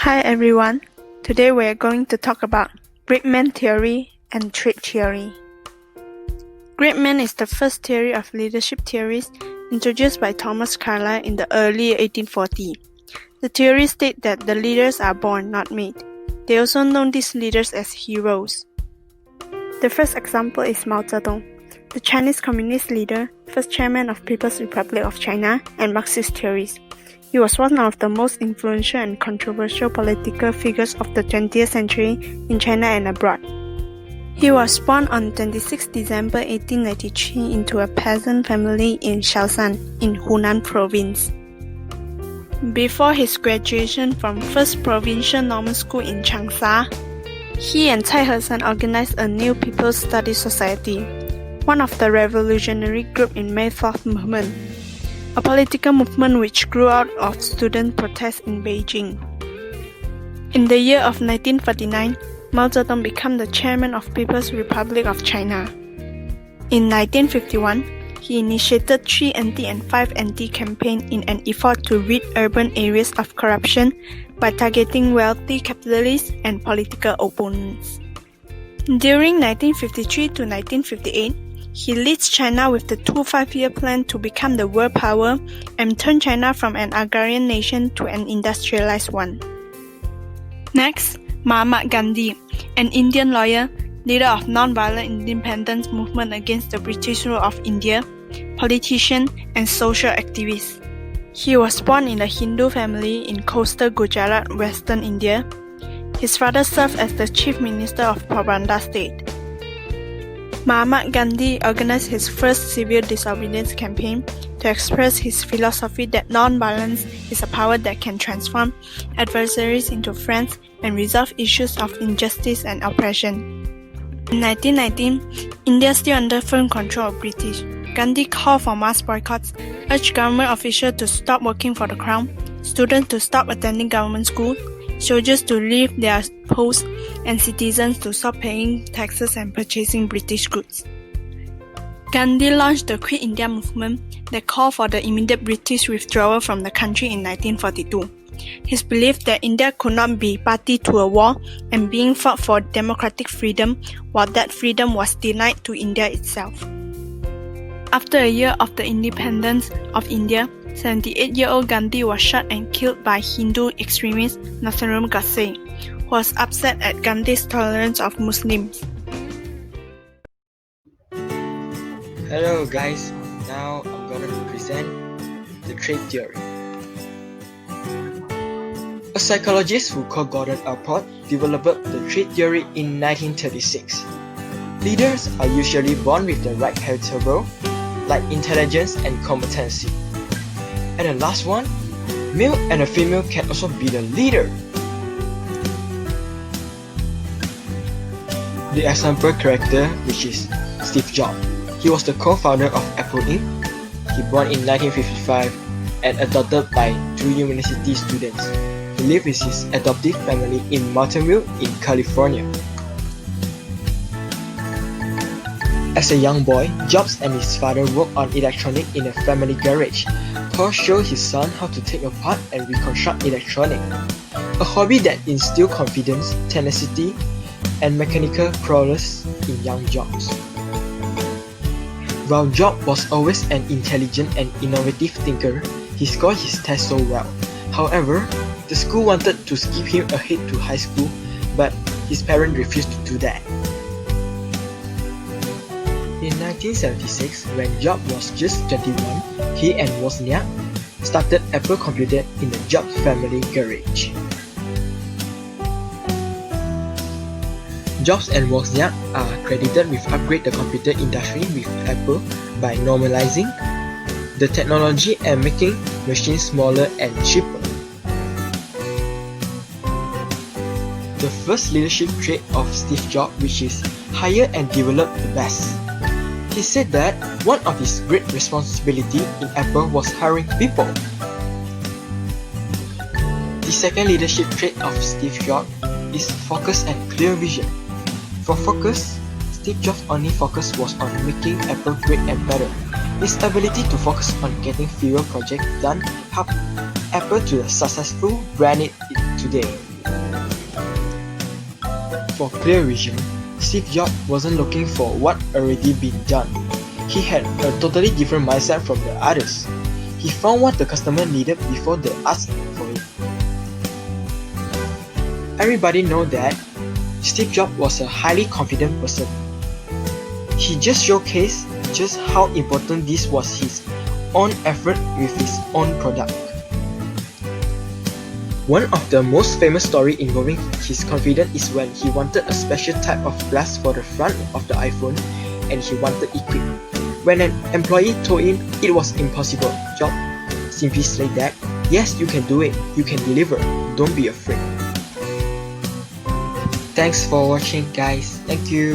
Hi everyone, today we are going to talk about great man theory and trait theory. Great man is the first theory of leadership theories introduced by Thomas Carlyle in the early 1840s. The theory states that the leaders are born, not made. They also know these leaders as heroes. The first example is Mao Zedong, the Chinese communist leader, first chairman of People's Republic of China, and Marxist theories. He was one of the most influential and controversial political figures of the 20th century in China and abroad. He was born on 26 December 1893 into a peasant family in Shaoshan in Hunan province. Before his graduation from First Provincial Normal School in Changsha, he and Cai Hesan organized a new People's Study Society, one of the revolutionary group in May 4th movement, a political movement which grew out of student protests in Beijing. In the year of 1949, Mao Zedong became the chairman of People's Republic of China. In 1951, he initiated 3 anti and 5 anti campaigns in an effort to rid urban areas of corruption by targeting wealthy capitalists and political opponents. During 1953 to 1958, he leads China with the 5-year plan to become the world power and turn China from an agrarian nation to an industrialized one. Next, Mahatma Gandhi, an Indian lawyer, leader of non-violent independence movement against the British rule of India, politician, and social activist. He was born in a Hindu family in coastal Gujarat, Western India. His father served as the chief minister of Porbandar state. Mahatma Gandhi organized his first civil disobedience campaign to express his philosophy that non-violence is a power that can transform adversaries into friends and resolve issues of injustice and oppression. In 1919, India still under firm control of British. Gandhi called for mass boycotts, urged government officials to stop working for the crown, students to stop attending government schools, soldiers to leave their posts, and citizens to stop paying taxes and purchasing British goods. Gandhi launched the Quit India movement that called for the immediate British withdrawal from the country in 1942. His belief that India could not be party to a war and being fought for democratic freedom, while that freedom was denied to India itself. After a year of the independence of India, 78-year-old Gandhi was shot and killed by Hindu extremist Nathuram Godse, who was upset at Gandhi's tolerance of Muslims. Hello guys, now I'm gonna present the trait theory. A psychologist who called Gordon Allport developed the trait theory in 1936. Leaders are usually born with the right character, like intelligence and competency. And the last one, male and a female can also be the leader. The example character, which is Steve Jobs. He was the co-founder of Apple Inc. He born in 1955 and adopted by 2 university students. He lived with his adoptive family in Mountain View in California. As a young boy, Jobs and his father worked on electronics in a family garage. Paul showed his son how to take apart and reconstruct electronics, a hobby that instilled confidence, tenacity, and mechanical prowess in young Jobs. While Jobs was always an intelligent and innovative thinker, he scored his tests so well. However, the school wanted to skip him ahead to high school, but his parents refused to do that. In 1976, when Jobs was just 21, he and Wozniak started Apple Computer in the Jobs family garage. Jobs and Wozniak are credited with upgrading the computer industry with Apple by normalizing the technology and making machines smaller and cheaper. The first leadership trait of Steve Jobs, which is hire and develop the best. He said that one of his great responsibilities in Apple was hiring people. The second leadership trait of Steve Jobs is focus and clear vision. For focus, Steve Jobs' only focus was on making Apple great and better. His ability to focus on getting fewer projects done helped Apple to the successful brand it today. for clear vision, Steve Jobs wasn't looking for what already been done. He had a totally different mindset from the others. He found what the customer needed before they asked for it. Everybody knows that Steve Jobs was a highly confident person. He just showcased just how important this was his own effort with his own product. One of the most famous stories involving his confidence is when he wanted a special type of glass for the front of the iPhone and he wanted it quick. When an employee told him it was impossible, Jobs simply said that, "Yes, you can do it, you can deliver, don't be afraid." Thanks for watching guys, thank you.